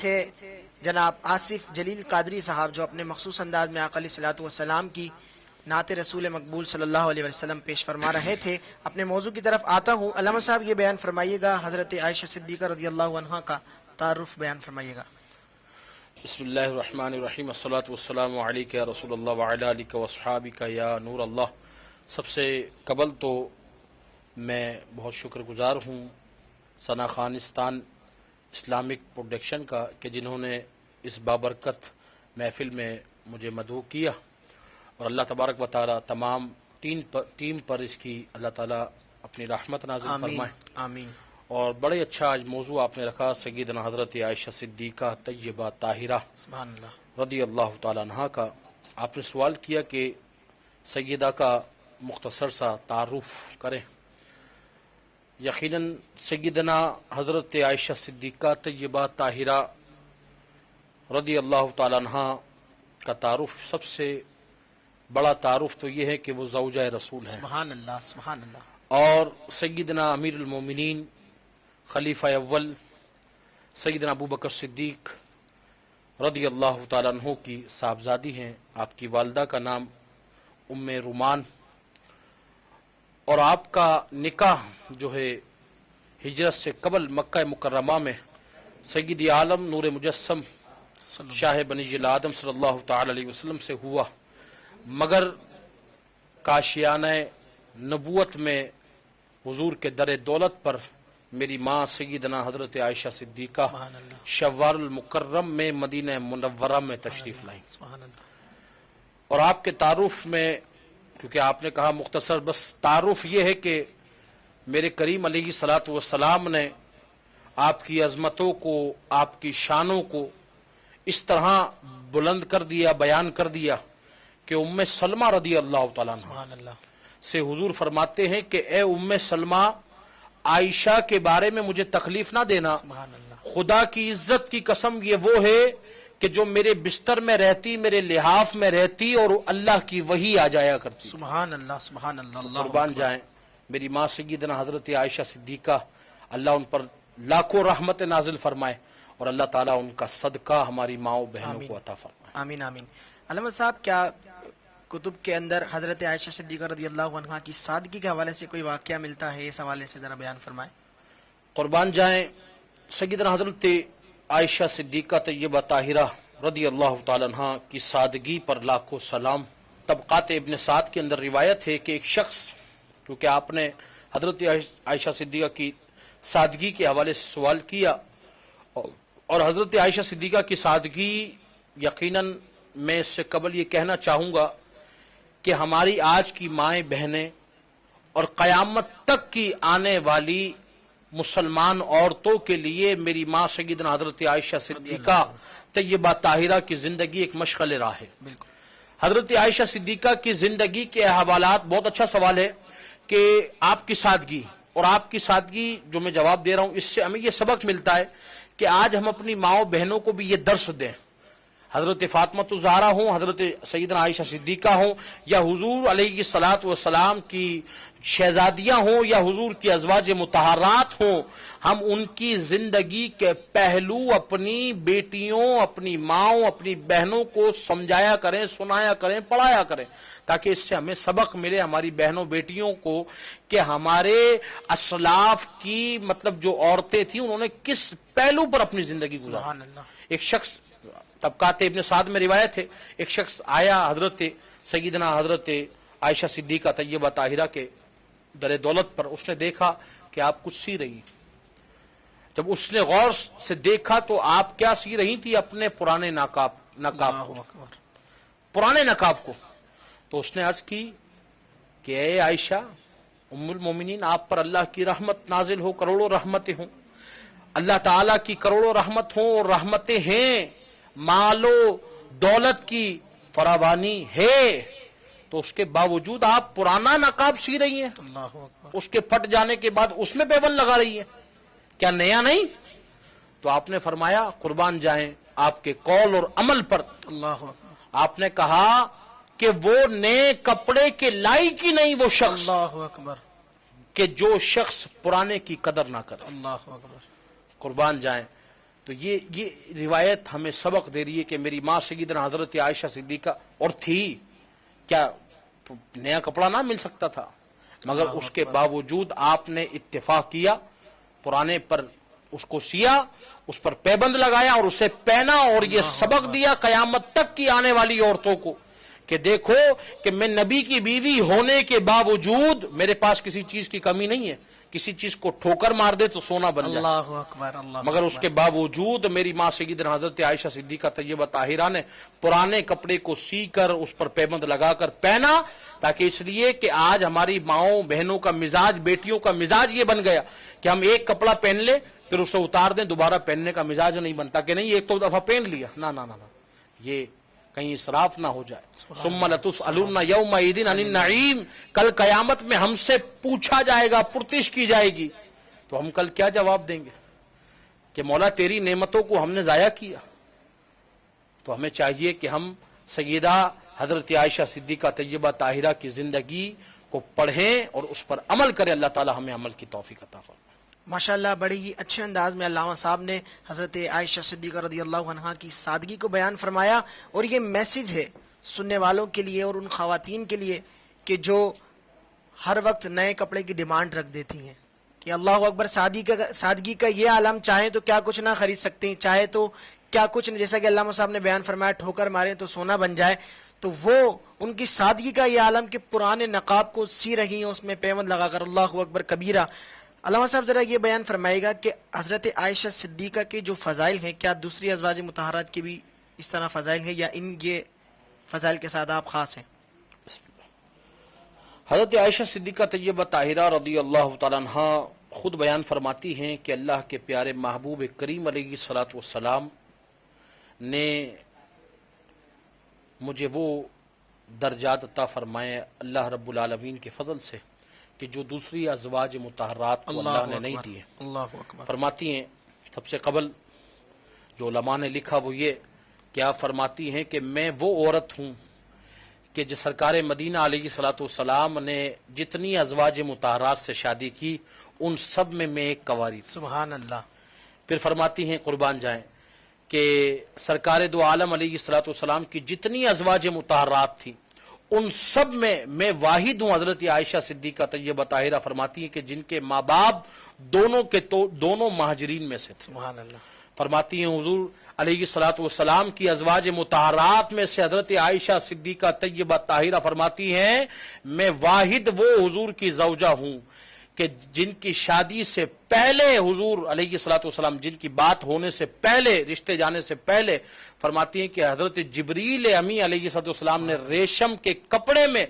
تھے جناب آصف جلیل قادری صاحب، جو اپنے مخصوص انداز میں آقا علیہ الصلوۃ والسلام کی نعت رسول مقبول صلی اللہ علیہ وسلم پیش فرما رہے تھے۔ اپنے موضوع کی طرف آتا ہوں۔ علامہ صاحب یہ بیان فرمائیے گا، حضرت عائشہ صدیقہ رضی اللہ عنہا کا تعارف بیان فرمائیے گا۔ بسم اللہ الرحمن الرحیم، الصلاۃ والسلام علیک یا رسول اللہ وعلی آلک واصحابک یا نور اللہ۔ سب سے قبل تو میں بہت شکر گزار ہوں ثنا خانستان اسلامک پروڈکشن کا کہ جنہوں نے اس بابرکت محفل میں مجھے مدعو کیا، اور اللہ تبارک و تعالی تمام ٹیم پر اس کی اللہ تعالی اپنی رحمت نازل فرمائے، آمین۔ اور بڑے اچھا آج موضوع آپ نے رکھا، سیدنا حضرت عائشہ صدیقہ طیبہ طاہرہ سبحان اللہ رضی اللہ تعالیٰ عنہا کا آپ نے سوال کیا کہ سیدہ کا مختصر سا تعارف کریں۔ یقیناً سیدنا حضرت عائشہ صدیقہ طیبہ طاہرہ رضی اللہ تعالیٰ عنہا کا تعارف، سب سے بڑا تعارف تو یہ ہے کہ وہ زوجہ رسول ہیں، سبحان اللہ سبحان اللہ۔ اور سیدنا امیر المومنین خلیفہ اول سیدنا ابو بکر صدیق رضی اللہ تعالیٰ عنہ کی صاحبزادی ہیں۔ آپ کی والدہ کا نام ام رومان، اور آپ کا نکاح جو ہے ہجرت سے قبل مکہ مکرمہ میں سید عالم نور مجسم شاہ بنی آدم صلی اللہ تعالی علیہ وسلم سے ہوا، مگر کاشیانہ نبوت میں حضور کے در دولت پر میری ماں سیدنا حضرت عائشہ صدیقہ سبحان اللہ شوال المکرم میں مدینہ منورہ میں تشریف لائیں۔ سبحان اللہ۔ اور آپ کے تعارف میں، کیونکہ آپ نے کہا مختصر، بس تعارف یہ ہے کہ میرے کریم علیہ الصلوۃ والسلام نے آپ کی عظمتوں کو، آپ کی شانوں کو اس طرح بلند کر دیا، بیان کر دیا کہ ام سلمہ رضی اللہ تعالیٰ عنہ سبحان اللہ سے حضور فرماتے ہیں کہ اے ام سلمہ، عائشہ کے بارے میں مجھے تکلیف نہ دینا، سبحان اللہ خدا کی عزت کی قسم یہ وہ ہے کہ جو میرے بستر میں رہتی، میرے لحاف میں رہتی، اور اللہ کی وحی آ جایا کرتی۔ سبحان اللہ سبحان اللہ۔ اللہ قربان جائیں میری ماں سیدنا حضرت عائشہ صدیقہ، اللہ ان پر لاکھوں رحمت نازل فرمائے، اور اللہ تعالیٰ ان کا صدقہ ہماری ماؤں بہنوں کو عطا فرمائے۔ آمین آمین۔ علامہ صاحب، کیا کتب کے اندر حضرت عائشہ صدیقہ رضی اللہ عنہا کی سادگی کے حوالے سے کوئی واقعہ ملتا ہے؟ اس حوالے سے ذرا بیان فرمائیں۔ قربان جائیں سیدنا حضرت عائشہ صدیقہ طیبہ طاہرہ رضی اللہ تعالیٰ عنہ کی سادگی پر لاکھوں سلام۔ طبقات ابن سعد کے اندر روایت ہے کہ ایک شخص، کیونکہ آپ نے حضرت عائشہ صدیقہ کی سادگی کے حوالے سے سوال کیا، اور حضرت عائشہ صدیقہ کی سادگی یقیناً میں اس سے قبل یہ کہنا چاہوں گا کہ ہماری آج کی مائیں بہنیں اور قیامت تک کی آنے والی مسلمان عورتوں کے لیے میری ماں سیدنا حضرت عائشہ صدیقہ طیبہ طاہرہ کی زندگی ایک مشغل راہ ہے۔ بالکل۔ حضرت عائشہ صدیقہ کی زندگی کے حوالات، بہت اچھا سوال ہے کہ آپ کی سادگی، اور آپ کی سادگی جو میں جواب دے رہا ہوں، اس سے ہمیں یہ سبق ملتا ہے کہ آج ہم اپنی ماؤں بہنوں کو بھی یہ درس دیں، حضرت فاطمہ الزہرا ہوں، حضرت سیدنا عائشہ صدیقہ ہوں، یا حضور علیہ الصلوۃ والسلام کی شہزادیاں ہوں، یا حضور کی ازواج مطہرات ہوں، ہم ان کی زندگی کے پہلو اپنی بیٹیوں، اپنی ماؤں، اپنی بہنوں کو سمجھایا کریں، سنایا کریں، پڑھایا کریں، تاکہ اس سے ہمیں سبق ملے ہماری بہنوں بیٹیوں کو کہ ہمارے اسلاف کی مطلب جو عورتیں تھیں انہوں نے کس پہلو پر اپنی زندگی گزاری۔ سبحان اللہ۔ ایک شخص، طبقات ابن سعد میں روایت ہے، ایک شخص آیا حضرت سیدنا حضرت عائشہ صدیقہ طیبہ طاہرہ کے در دولت پر، اس نے دیکھا کہ آپ کچھ سی رہی۔ جب اس نے غور سے دیکھا تو آپ کیا سی رہی تھی؟ اپنے پرانے نقاب کو، پرانے نقاب کو۔ تو اس نے عرض کی کہ اے عائشہ ام المومنین، آپ پر اللہ کی رحمت نازل ہو، کروڑوں رحمتیں ہوں، اللہ تعالیٰ کی کروڑوں رحمت ہوں اور رحمتیں ہیں، مال و دولت کی فراوانی ہے، تو اس کے باوجود آپ پرانا نقاب سی رہی ہیں، اللہ اکبر۔ اس کے پھٹ جانے کے بعد اس میں پیبند لگا رہی ہیں، کیا نیا نہیں؟ تو آپ نے فرمایا، قربان جائیں آپ کے قول اور عمل پر، اللہ اکبر۔ آپ نے کہا کہ وہ نئے کپڑے کے لائق ہی نہیں وہ شخص اللہ اکبر۔ کہ جو شخص پرانے کی قدر نہ کرے۔ اللہ اکبر۔ قربان جائیں تو یہ روایت ہمیں سبق دے رہی ہے کہ میری ماں سیدنا حضرت عائشہ صدیقہ اور تھی کیا نیا کپڑا نہ مل سکتا تھا، مگر اس کے باوجود آپ نے اتفاق کیا، پرانے پر اس کو سیا، اس پر پیبند لگایا اور اسے پہنا، اور یہ سبق دیا قیامت تک کی آنے والی عورتوں کو کہ دیکھو کہ میں نبی کی بیوی ہونے کے باوجود میرے پاس کسی چیز کی کمی نہیں ہے، کسی چیز کو ٹھوکر مار دے تو سونا بن جائے، اللہ اکبر، اللہ مگر اس کے باوجود میری ماں سیدنا حضرت عائشہ صدیقہ طیبہ طاہرہ نے پرانے کپڑے کو سی کر اس پر پیبند لگا کر پہنا، تاکہ اس لیے کہ آج ہماری ماؤں بہنوں کا مزاج، بیٹیوں کا مزاج یہ بن گیا کہ ہم ایک کپڑا پہن لیں پھر اسے اتار دیں، دوبارہ پہننے کا مزاج نہیں بنتا کہ نہیں ایک تو دفعہ پہن لیا، نہ نہ نہ، یہ کہیں اسراف نہ ہو جائے۔ ثم لتسألن یومئذ عن النعیم، کل قیامت میں ہم سے پوچھا جائے گا، پرتش کی جائے گی، تو ہم کل کیا جواب دیں گے کہ مولا تیری نعمتوں کو ہم نے ضائع کیا؟ تو ہمیں چاہیے کہ ہم سیدہ حضرت عائشہ صدیقہ طیبہ طاہرہ کی زندگی کو پڑھیں اور اس پر عمل کریں۔ اللہ تعالی ہمیں عمل کی توفیق عطا فرمائے۔ ماشاءاللہ بڑے ہی اچھے انداز میں علامہ صاحب نے حضرت عائشہ صدیقہ رضی اللہ عنہا کی سادگی کو بیان فرمایا، اور یہ میسج ہے سننے والوں کے لیے اور ان خواتین کے لیے کہ جو ہر وقت نئے کپڑے کی ڈیمانڈ رکھ دیتی ہیں کہ اللہ اکبر، سادگی کا یہ عالم، چاہے تو کیا کچھ نہ خرید سکتے ہیں، چاہے تو کیا کچھ، جیسا کہ علامہ صاحب نے بیان فرمایا ٹھوکر مارے تو سونا بن جائے، تو وہ ان کی سادگی کا یہ عالم کہ پرانے نقاب کو سی رہی ہیں اس میں پیوند لگا کر، اللہ اکبر کبیرہ۔ علامہ صاحب ذرا یہ بیان فرمائے گا کہ حضرت عائشہ صدیقہ کے جو فضائل ہیں، کیا دوسری ازواج مطہرات کے بھی اس طرح فضائل ہیں، یا ان یہ فضائل کے ساتھ آپ خاص ہیں؟ حضرت عائشہ صدیقہ طیبہ طاہرہ رضی اللہ تعالیٰ عنہ خود بیان فرماتی ہیں کہ اللہ کے پیارے محبوب کریم علیہ الصلوۃ والسلام نے مجھے وہ درجات عطا فرمائے اللہ رب العالمین کے فضل سے کہ جو دوسری ازواج مطہرات کو اللہ نے نہیں دیے۔ اللہ اکبر۔ فرماتی ہیں سب سے قبل جو علماء نے لکھا وہ یہ کہ آپ فرماتی ہیں کہ میں وہ عورت ہوں کہ جو سرکار مدینہ علیہ الصلوۃ والسلام نے جتنی ازواج مطہرات سے شادی کی ان سب میں ایک کنواری تھی۔ سبحان اللہ۔ پھر فرماتی ہیں قربان جائیں کہ سرکار دو عالم علیہ الصلوۃ والسلام کی جتنی ازواج مطہرات تھی ان سب میں واحد ہوں حضرت عائشہ صدیقہ طیبہ طاہرہ فرماتی ہیں کہ جن کے ماں باپ دونوں مہاجرین میں سے تھے۔ سبحان اللہ۔ فرماتی ہیں حضور علیہ الصلوۃ والسلام کی ازواج مطہرات میں سے حضرت عائشہ صدیقہ طیبہ طاہرہ فرماتی ہیں میں واحد وہ حضور کی زوجہ ہوں کہ جن کی شادی سے پہلے حضور علیہ الصلوۃ والسلام جن کی بات ہونے سے پہلے، رشتے جانے سے پہلے، فرماتی ہیں کہ حضرت جبریل امی علیہ الصلوۃ والسلام نے ریشم کے کپڑے میں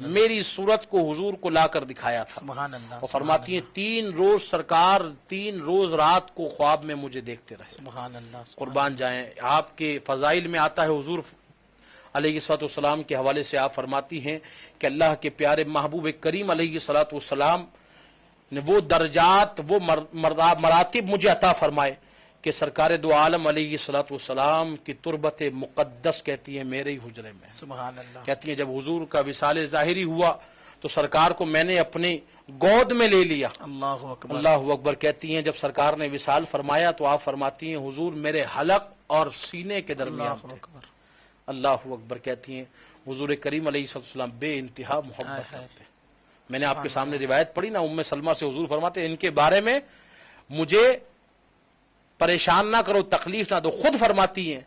میری صورت کو حضور کو لا کر دکھایا تھا۔ سبحان اللہ۔ اور فرماتی ہیں 3 روز سرکار 3 روز رات کو خواب میں مجھے دیکھتے رہے۔ سبحان اللہ۔ قربان جائیں، آپ کے فضائل میں آتا ہے حضور علیہ الصلوۃ والسلام کے حوالے سے آپ فرماتی ہیں کہ اللہ کے پیارے محبوب کریم علیہ الصلوۃ والسلام نے وہ درجات، وہ مراتب مجھے عطا فرمائے کہ سرکار دو عالم علیہ الصلوۃ والسلام کی تربت مقدس کہتی ہے میرے ہی حجرے میں، سبحان اللہ۔ کہتی ہیں جب حضور کا وصال ظاہری ہوا تو سرکار کو میں نے اپنی گود میں لے لیا۔ اللہ اکبر۔ اللہ اکبر کہتی ہیں جب سرکار نے وصال فرمایا تو آپ فرماتی ہیں حضور میرے حلق اور سینے کے درمیان تھے۔ اللہ اکبر کہتی ہیں حضور کریم علیہ الصلوۃ والسلام بے انتہا محبت کرتے۔ میں نے آپ کے سامنے روایت پڑھی نا ام سلمہ سے، حضور فرماتے ہیں ان کے بارے میں مجھے پریشان نہ کرو، تکلیف نہ دو۔ خود فرماتی ہیں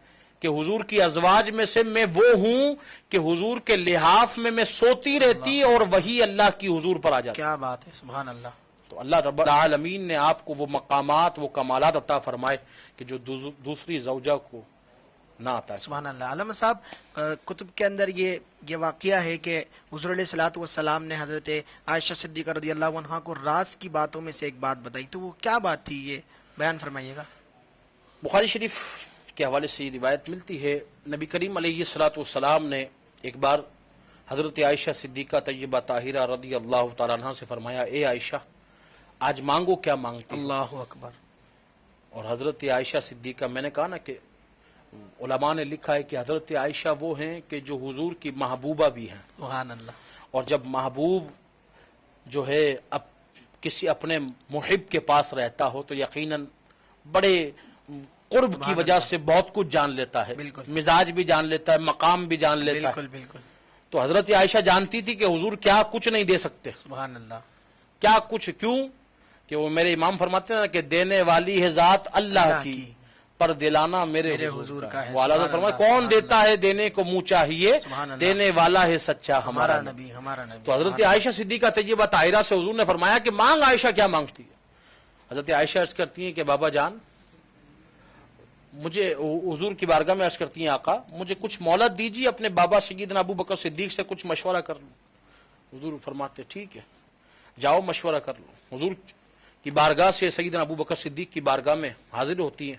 کہ حضور کی ازواج میں سے میں وہ ہوں کہ حضور کے لحاف میں سوتی رہتی اور وہی اللہ کی حضور پر آ جاتی۔ کیا بات ہے، سبحان اللہ۔ تو اللہ رب العالمین نے آپ کو وہ مقامات، وہ کمالات عطا فرمائے کہ جو دوسری زوجہ کو نہ آتا ہے۔ سبحان اللہ۔ علامہ صاحب کتب کے اندر یہ واقعہ ہے کہ حضور علیہ الصلوۃ والسلام نے حضرت عائشہ صدیقہ رضی اللہ عنہا کو راز کی باتوں میں سے ایک بات بتائی، تو وہ کیا بات تھی، یہ بیان فرمائیے گا۔ بخاری شریف کے حوالے سے یہ روایت ملتی ہے، نبی کریم علیہ الصلوۃ والسلام نے ایک بار حضرت عائشہ صدیقہ طیبہ طاہرہ رضی اللہ تعالیٰ عنہ سے فرمایا اے عائشہ آج مانگو کیا مانگتی ہو؟ اللہ اکبر۔ اور حضرت عائشہ صدیقہ، میں نے کہا نا کہ علماء نے لکھا ہے کہ حضرت عائشہ وہ ہیں کہ جو حضور کی محبوبہ بھی ہیں، سبحان اللہ۔ اور جب محبوب جو ہے اب کسی اپنے محب کے پاس رہتا ہو تو یقیناً بڑے قرب کی وجہ سے بہت کچھ جان لیتا ہے، بالکل، مزاج بھی جان لیتا ہے، مقام بھی جان لیتا ہے۔ بالکل بالکل، تو حضرت عائشہ جانتی تھی کہ حضور کیا کچھ نہیں دے سکتے، سبحان اللہ، کیا کچھ، کیوں کہ وہ میرے امام فرماتے ہیں نا کہ دینے والی ہے ذات اللہ کی، پر دلانا میرے حضور کا ہے۔ والا فرمایا کون دیتا ہے دینے کو منہ چاہیے، دینے والا ہے سچا ہمارا نبی۔ ہمارا نبی۔ تو حضرت عائشہ صدیقہ طیبہ طاہرہ سے حضور نے فرمایا کہ مانگ عائشہ، کیا مانگتی ہے؟ حضرت عائشہ عرض کرتی ہیں کہ بابا جان مجھے، حضور کی بارگاہ میں عرض کرتی ہیں آقا مجھے کچھ مہلت دیجیے، اپنے بابا سیدنا ابو بکر صدیق سے کچھ مشورہ کر لوں۔ حضور فرماتے ٹھیک ہے جاؤ مشورہ کر لو۔ حضور کی بارگاہ سے سیدنا ابو بکر صدیق کی بارگاہ میں حاضر ہوتی ہیں،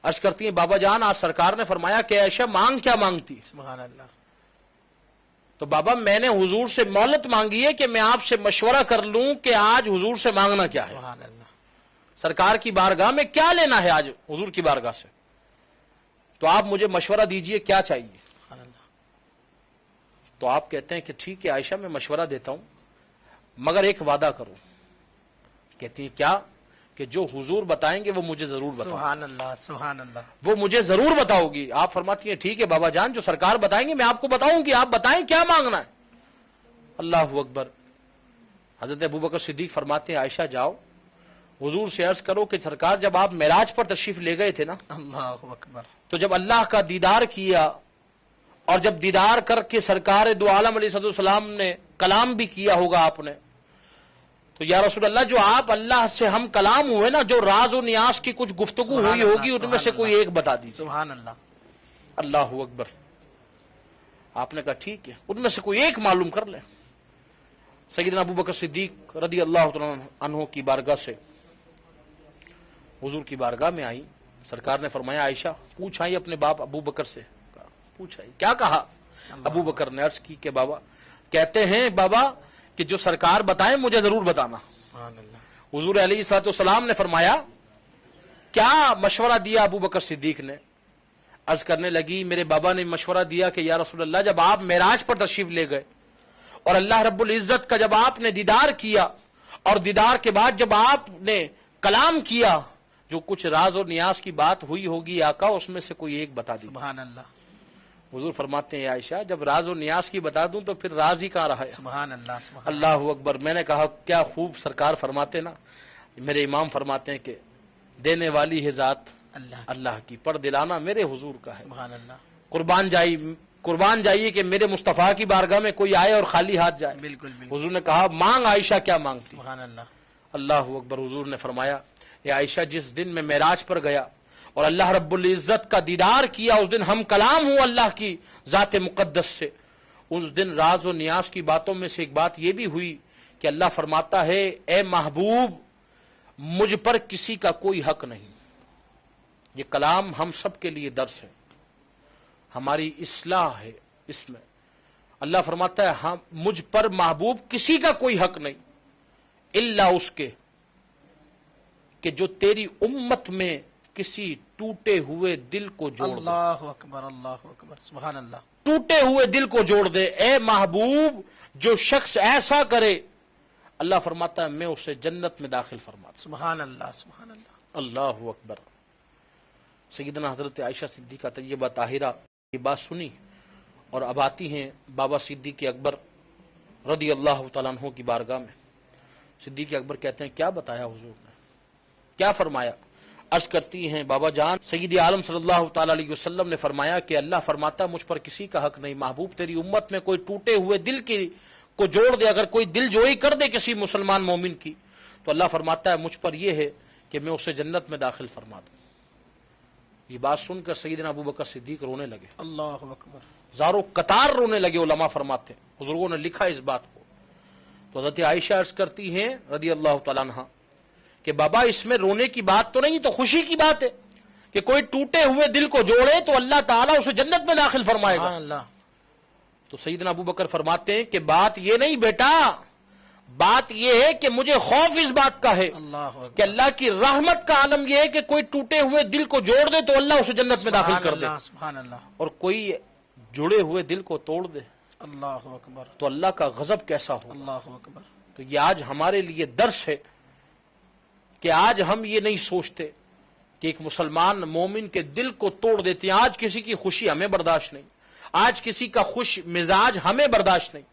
عرض کرتی ہیں بابا جان آج سرکار نے فرمایا کہ عائشہ مانگ، کیا مانگتی ہے؟ سبحان اللہ۔ تو بابا میں نے حضور سے مہلت مانگی ہے کہ میں آپ سے مشورہ کر لوں کہ آج حضور سے مانگنا کیا ہے، سبحان اللہ۔ سرکار کی بارگاہ میں کیا لینا ہے آج حضور کی بارگاہ سے، تو آپ مجھے مشورہ دیجئے کیا چاہیے۔ سبحان اللہ۔ تو آپ کہتے ہیں کہ ٹھیک ہے عائشہ میں مشورہ دیتا ہوں، مگر ایک وعدہ کرو۔ کہتی ہیں کیا؟ کہ جو حضور بتائیں گے وہ مجھے ضرور بتاؤ، سبحان اللہ، سبحان اللہ۔ وہ مجھے ضرور بتاؤ گی۔ آپ فرماتی ہیں ٹھیک ہے بابا جان جو سرکار بتائیں گے میں آپ کو بتاؤں گی، آپ بتائیں کیا مانگنا ہے۔ اللہ اکبر۔ حضرت ابوبکر صدیق فرماتے ہیں عائشہ جاؤ حضور سے عرض کرو کہ سرکار جب آپ معراج پر تشریف لے گئے تھے نا، اللہ اکبر، تو جب اللہ کا دیدار کیا اور جب دیدار کر کے سرکار دو عالم علیہ السلام نے کلام بھی کیا ہوگا آپ نے، تو یا رسول اللہ جو آپ اللہ سے ہم کلام ہوئے نا، جو راز و نیاز کی کچھ گفتگو ہوئی ہوگی ان میں سے کوئی ایک بتا دیجیے۔ سبحان اللہ۔ اللہ اکبر۔ آپ نے کہا ٹھیک ہے ان میں سے کوئی ایک معلوم کر لیں۔ سیدنا ابوبکر صدیق رضی اللہ تعالیٰ عنہ کی بارگاہ سے حضور کی بارگاہ میں آئی، سرکار نے فرمایا عائشہ پوچھ آئی اپنے باپ ابو بکر سے، پوچھ آئی کیا کہا؟ ابو بکر نے عرض کی کہ بابا کہتے ہیں بابا کہ جو سرکار بتائیں مجھے ضرور بتانا۔ سبحان اللہ۔ حضور علیہ الصلوۃ والسلام نے فرمایا کیا مشورہ دیا ابو بکر صدیق نے؟ عرض کرنے لگی میرے بابا نے مشورہ دیا کہ یا رسول اللہ جب آپ معراج پر تشریف لے گئے اور اللہ رب العزت کا جب آپ نے دیدار کیا اور دیدار کے بعد جب آپ نے کلام کیا، جو کچھ راز اور نیاز کی بات ہوئی ہوگی آقا اس میں سے کوئی ایک بتا دی۔ سبحان اللہ۔ حضور فرماتے ہیں عائشہ جب راز و نیاز کی بتا دوں تو پھر راز ہی کہاں رہا ہے۔ سبحان اللہ، سبحان اللہ اکبر۔ میں نے کہا کیا خوب سرکار فرماتے نا، میرے امام فرماتے ہیں کہ دینے والی ہے ذات اللہ، اللہ کی، پر دلانا میرے حضور کا ہے۔ سبحان اللہ۔ قربان جائیے کہ میرے مصطفیٰ کی بارگاہ میں کوئی آئے اور خالی ہاتھ جائے۔ بالکل بالکل، حضور نے کہا مانگ عائشہ کیا مانگتی؟ سبحان اللہ۔ اللہ اکبر۔ حضور نے فرمایا اے عائشہ جس دن میں معراج پر گیا اور اللہ رب العزت کا دیدار کیا اس دن ہم کلام ہوں اللہ کی ذات مقدس سے، اس دن راز و نیاز کی باتوں میں سے ایک بات یہ بھی ہوئی کہ اللہ فرماتا ہے اے محبوب مجھ پر کسی کا کوئی حق نہیں۔ یہ کلام ہم سب کے لیے درس ہے، ہماری اصلاح ہے اس میں۔ اللہ فرماتا ہے ہم مجھ پر محبوب کسی کا کوئی حق نہیں الا اس کے کہ جو تیری امت میں کسی ٹوٹے ہوئے دل کو جوڑ دے۔ اللہ اکبر، اللہ اکبر، سبحان اللہ۔ ٹوٹے ہوئے دل کو جوڑ دے۔ اے محبوب جو شخص ایسا کرے اللہ فرماتا ہے میں اسے جنت میں داخل فرماتا ہوں۔ سبحان اللہ، سبحان اللہ۔ اللہ اکبر۔ سیدنا حضرت عائشہ صدیقہ طیبہ طاہرہ یہ بات سنی اور اب آتی ہیں بابا صدیق اکبر رضی اللہ تعالیٰ عنہ کی بارگاہ میں۔ صدیق اکبر کہتے ہیں کیا بتایا حضور نے، کیا فرمایا؟ عرض کرتی ہیں بابا جان سید عالم صلی اللہ تعالیٰ علیہ وسلم نے فرمایا کہ اللہ فرماتا ہے مجھ پر کسی کا حق نہیں، محبوب تیری امت میں کوئی ٹوٹے ہوئے دل کو جوڑ دے، اگر کوئی دل جوئی کر دے کسی مسلمان مومن کی تو اللہ فرماتا ہے مجھ پر یہ ہے کہ میں اسے جنت میں داخل فرما دوں۔ یہ بات سن کر سیدنا ابوبکر صدیق رونے لگے، اللہ اکبر، زاروں قطار رونے لگے۔ علماء فرماتے ہیں بزرگوں نے لکھا اس بات کو۔ تو حضرت عائشہ عرض کرتی ہیں رضی اللہ تعالیٰ عنہ کہ بابا اس میں رونے کی بات تو نہیں، تو خوشی کی بات ہے کہ کوئی ٹوٹے ہوئے دل کو جوڑے تو اللہ تعالیٰ اسے جنت میں داخل فرمائے سبحان گا۔ اللہ۔ تو سیدنا ابوبکر فرماتے ہیں کہ بات یہ نہیں بیٹا، بات یہ ہے کہ مجھے خوف اس بات کا ہے اللہ کہ اکبر، اللہ کی رحمت کا عالم یہ ہے کہ کوئی ٹوٹے ہوئے دل کو جوڑ دے تو اللہ اسے جنت میں داخل کر دے، سبحان اللہ، اور کوئی جڑے ہوئے دل کو توڑ دے اللہ اکبر، تو اللہ کا غضب کیسا ہو۔ اللہ اکبر، تو یہ آج ہمارے لیے درس ہے کہ آج ہم یہ نہیں سوچتے کہ ایک مسلمان مومن کے دل کو توڑ دیتے ہیں. آج کسی کی خوشی ہمیں برداشت نہیں, آج کسی کا خوش مزاج ہمیں برداشت نہیں.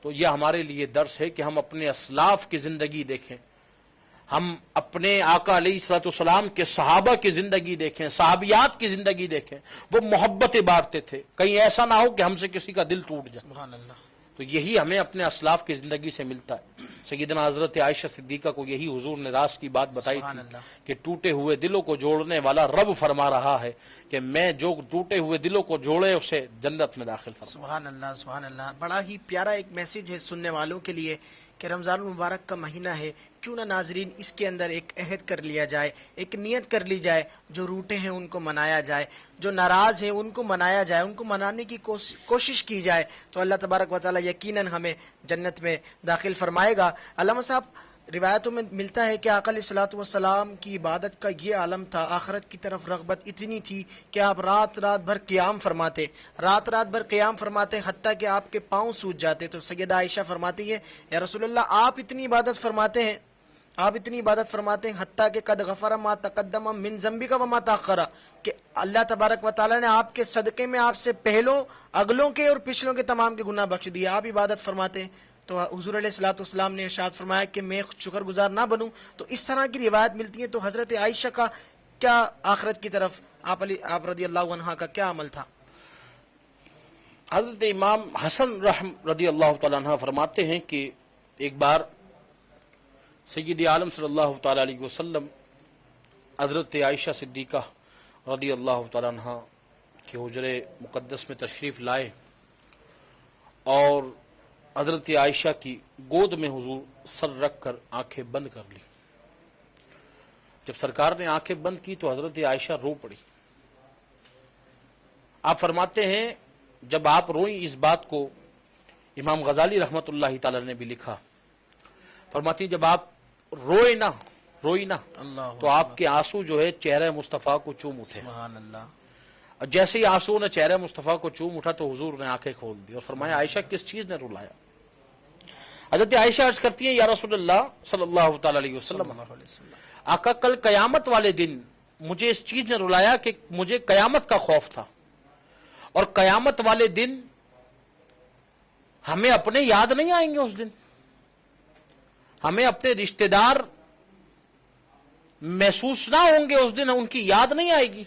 تو یہ ہمارے لیے درس ہے کہ ہم اپنے اسلاف کی زندگی دیکھیں, ہم اپنے آقا علیہ الصلوۃ والسلام کے صحابہ کی زندگی دیکھیں, صحابیات کی زندگی دیکھیں. وہ محبتیں بانٹتے تھے, کہیں ایسا نہ ہو کہ ہم سے کسی کا دل ٹوٹ جائے. سبحان اللہ. تو یہی ہمیں اپنے اسلاف کی زندگی سے ملتا ہے. سیدنا حضرت عائشہ صدیقہ کو یہی حضور نے راز کی بات بتائی سبحان تھی اللہ. کہ ٹوٹے ہوئے دلوں کو جوڑنے والا رب فرما رہا ہے کہ میں جو ٹوٹے ہوئے دلوں کو جوڑے اسے جنت میں داخل فرما. سبحان اللہ, سبحان اللہ. بڑا ہی پیارا ایک میسج ہے سننے والوں کے لیے کہ رمضان المبارک کا مہینہ ہے, کیوں نہ ناظرین اس کے اندر ایک عہد کر لیا جائے, ایک نیت کر لی جائے, جو روٹے ہیں ان کو منایا جائے, جو ناراض ہیں ان کو منایا جائے, ان کو منانے کی کوشش کی جائے, تو اللہ تبارک و تعالی یقیناً ہمیں جنت میں داخل فرمائے گا. علامہ صاحب, روایتوں میں ملتا ہے کہ آقا علیہ الصلوۃ والسلام کی عبادت کا یہ عالم تھا, آخرت کی طرف رغبت اتنی تھی کہ آپ رات بھر قیام فرماتے, رات بھر قیام فرماتے, حتیٰ کہ آپ کے پاؤں سوج جاتے. تو سیدہ عائشہ فرماتی ہے, یا رسول اللہ آپ اتنی عبادت فرماتے ہیں, آپ اتنی عبادت فرماتے ہیں حتیٰ کہ قد غفر ما تقدم من ذنبک وما تاخر, کہ اللہ تبارک و تعالی نے آپ کے صدقے میں آپ سے پہلوں, اگلوں کے اور پچھلوں کے تمام کے گناہ بخش دیے. آپ عبادت فرماتے ہیں. تو حضور علیہ الصلوۃ والسلام نے ارشاد فرمایا کہ میں شکر گزار نہ بنوں. تو اس طرح کی روایت ملتی ہے. تو حضرت عائشہ کا کیا آخرت کی طرف آپ رضی اللہ عنہ کا کیا عمل تھا؟ حضرت امام حسن رضی اللہ تعالیٰ عنہ فرماتے ہیں کہ ایک بار سید عالم صلی اللہ تعالیٰ علیہ وسلم حضرت عائشہ صدیقہ رضی اللہ تعالیٰ عنہ کے حجرے مقدس میں تشریف لائے اور حضرت عائشہ کی گود میں حضور سر رکھ کر آنکھیں بند کر لی. جب سرکار نے آنکھیں بند کی تو حضرت عائشہ رو پڑی. آپ فرماتے ہیں جب آپ روئیں, اس بات کو امام غزالی رحمت اللہ تعالی نے بھی لکھا, فرماتی جب آپ روئی نا تو آپ کے آنسو جو ہے چہرہ مصطفیٰ کو چوم اٹھے. سبحان اللہ. اور جیسے ہی آنسو نے چہرہ مصطفیٰ کو چوم اٹھا تو حضور نے آنکھیں کھول دی اور فرمایا عائشہ کس چیز نے رلایا؟ حضرت عائشہ عرض کرتی ہیں یا رسول اللہ صلی اللہ تعالی علیہ وسلم, آقا کل قیامت والے دن مجھے اس چیز نے رلایا کہ مجھے قیامت کا خوف تھا, اور قیامت والے دن ہمیں اپنے یاد نہیں آئیں گے, اس دن ہمیں اپنے رشتہ دار محسوس نہ ہوں گے, اس دن ان کی یاد نہیں آئے گی.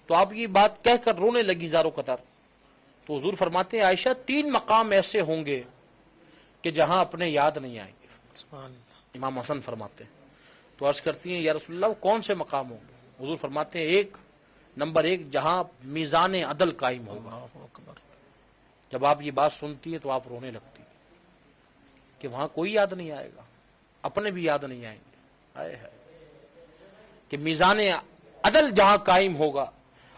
تو آپ یہ بات کہہ کر رونے لگی زارو قطار. تو حضور فرماتے ہیں عائشہ 3 مقام ایسے ہوں گے کہ جہاں اپنے یاد نہیں آئیں گے. سبحان اللہ. امام حسن فرماتے ہیں. تو عرض کرتی ہیں یا رسول اللہ کون سے مقام ہوں گے؟ حضور فرماتے ہیں نمبر 1 جہاں میزان عدل قائم ہوگا. اللہ اکبر. جب آپ یہ بات سنتی ہیں تو آپ رونے لگتی ہیں کہ وہاں کوئی یاد نہیں آئے گا, اپنے بھی یاد نہیں آئیں گے. کہ میزان عدل جہاں قائم ہوگا,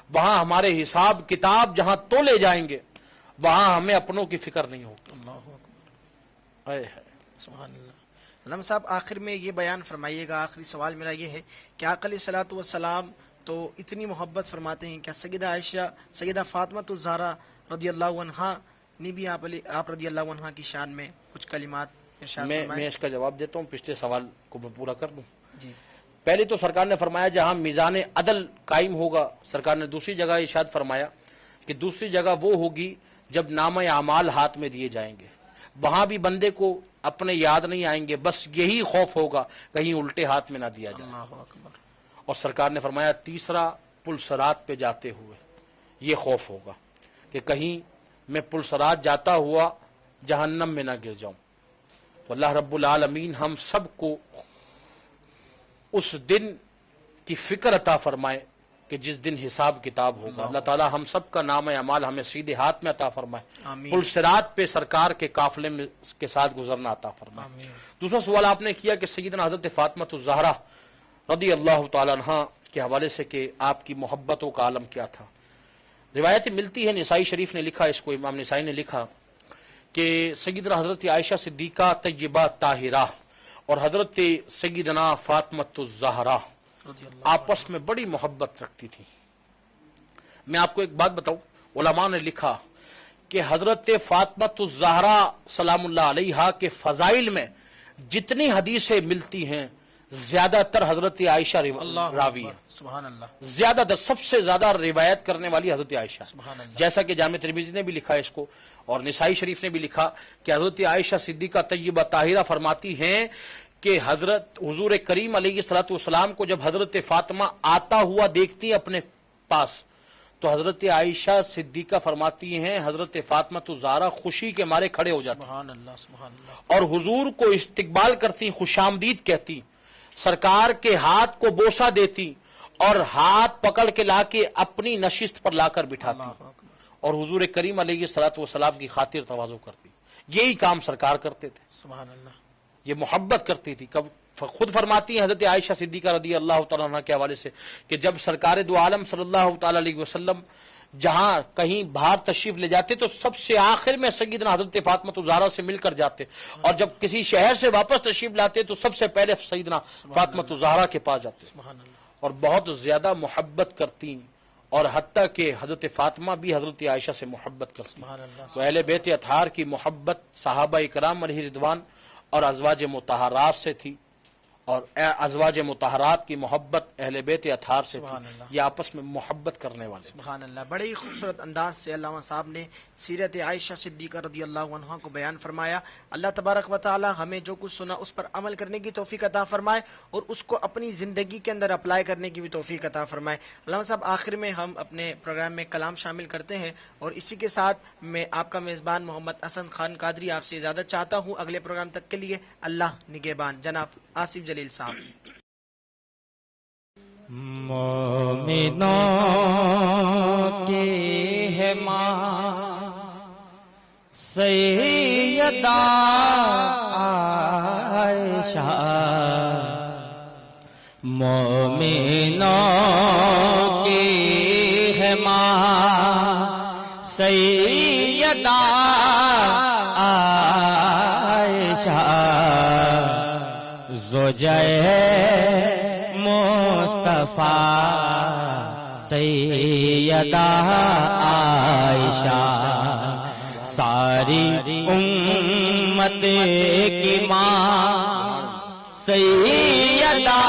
وہاں ہمارے حساب کتاب جہاں تولے جائیں گے, وہاں ہمیں اپنوں کی فکر نہیں ہوگی. اللہ اکبر. سبحان اللہ. علامہ صاحب آخر میں یہ بیان فرمائیے گا, آخری سوال میرا یہ ہے کہ آقا علیہ الصلوۃ والسلام تو اتنی محبت فرماتے ہیں, کیا سیدہ عائشہ, سیدہ فاطمہ الزہرا رضی اللہ عنہا نے بھی آپ رضی اللہ عنہا کی شان میں کچھ کلمات ارشاد فرمائے؟ میں اس کا جواب دیتا ہوں, پچھلے سوال کو میں پورا کر دوں. جی. پہلے تو سرکار نے فرمایا جہاں میزان عدل قائم ہوگا. سرکار نے دوسری جگہ ارشاد فرمایا کہ دوسری جگہ وہ ہوگی جب نامہ اعمال ہاتھ میں دیے جائیں گے, وہاں بھی بندے کو اپنے یاد نہیں آئیں گے, بس یہی خوف ہوگا کہیں الٹے ہاتھ میں نہ دیا جائے. اللہ اکبر. اور سرکار نے فرمایا تیسرا پل صراط پہ جاتے ہوئے یہ خوف ہوگا کہ کہیں میں پل صراط جاتا ہوا جہنم میں نہ گر جاؤں. تو اللہ رب العالمین ہم سب کو اس دن کی فکر عطا فرمائے کہ جس دن حساب کتاب ہوگا. اللہ تعالی ہم سب کا نام اعمال ہمیں سیدھے ہاتھ میں عطا فرمائے, آمین. پل صراط پہ سرکار کے قافلے میں کے ساتھ گزرنا عطا فرمائے. آمین. دوسرا سوال آپ نے کیا کہ سیدنا حضرت فاطمہ الزہرا رضی اللہ تعالی عنہ کے حوالے سے کہ آپ کی محبتوں کا عالم کیا تھا. روایت ملتی ہے, نسائی شریف نے لکھا, اس کو امام نسائی نے لکھا کہ سیدنا حضرت عائشہ صدیقہ طیبہ طاہرہ اور حضرت سیدنا فاطمہ الزہرا آپس میں بڑی محبت رکھتی تھی. میں آپ کو ایک بات بتاؤں, علماء نے لکھا کہ حضرت فاطمہ الزہرا سلام اللہ علیہا کے فضائل میں جتنی حدیثیں ملتی ہیں زیادہ تر حضرت عائشہ راوی ہے. سبحان اللہ. زیادہ تر سب سے زیادہ روایت کرنے والی حضرت عائشہ. سبحان اللہ. جیسا کہ جامع ترمذی نے بھی لکھا ہے اس کو، اور نسائی شریف نے بھی لکھا کہ حضرت عائشہ صدیقہ طیبہ طاہرہ فرماتی ہیں کہ حضرت حضور کریم علیہ الصلوۃ والسلام کو جب حضرت فاطمہ آتا ہوا دیکھتی اپنے پاس تو حضرت عائشہ صدیقہ فرماتی ہیں حضرت فاطمہ تو زہرا خوشی کے مارے کھڑے ہو جاتے، سبحان اللہ. سبحان اللہ. اور حضور کو استقبال کرتی، خوش آمدید کہتی، سرکار کے ہاتھ کو بوسہ دیتی اور ہاتھ پکڑ کے لا کے اپنی نشست پر لا کر بٹھاتی اور حضور کریم علیہ الصلوۃ والسلام کی خاطر تواضع کرتی. یہی کام سرکار کرتے تھے. سبحان اللہ. یہ محبت کرتی تھی. خود فرماتی ہیں حضرت عائشہ صدیقہ رضی اللہ تعالیٰ عنہ کے حوالے سے کہ جب سرکار دو عالم صلی اللہ تعالیٰ علیہ وسلم جہاں کہیں باہر تشریف لے جاتے تو سب سے آخر میں سیدنا حضرت فاطمہ الزہرا سے مل کر جاتے، اور جب کسی شہر سے واپس تشریف لاتے تو سب سے پہلے سیدنا فاطمہ الزہرا کے پاس جاتے اور بہت زیادہ محبت کرتی، اور حتیٰ کہ حضرت فاطمہ بھی حضرت عائشہ سے محبت کرتی. تو اہل بیت اطہار کی محبت صحابہ اکرام علیہ رضوان اور ازواج مطہرات سے تھی، اور ازواج مطہرات کی محبت اہل بیت اطہار سے تھی. یہ آپس میں محبت کرنے والے. سبحان اللہ. بڑے ہی خوبصورت انداز سے علامہ صاحب نے سیرت عائشہ صدیقہ رضی اللہ عنہا کو بیان فرمایا. اللہ تبارک و تعالی ہمیں جو کچھ سنا اس پر عمل کرنے کی توفیق عطا فرمائے اور اس کو اپنی زندگی کے اندر اپلائی کرنے کی بھی توفیق عطا فرمائے. علامہ صاحب آخر میں ہم اپنے پروگرام میں کلام شامل کرتے ہیں، اور اسی کے ساتھ میں آپ کا میزبان محمد حسن خان قادری آپ سے اجازت چاہتا ہوں. اگلے پروگرام تک کے لیے اللہ نگہبان. جناب آصف جلیل صاحب. مومنوں کی ہے ماں سیدہ عائشہ، مومنوں کی ہے ماں سیدہ عائشہ، زوجہ مصطفیٰ سیدہ عائشہ، ساری امت کی ماں سیدہ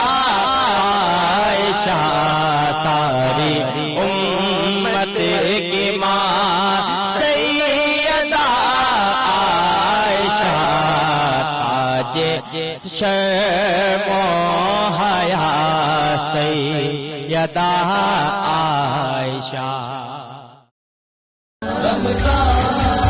عائشہ، ساری امت کی ماں سیدہ عائشہ، تاج شرم و حیا سیدہ عائشہ. رمضان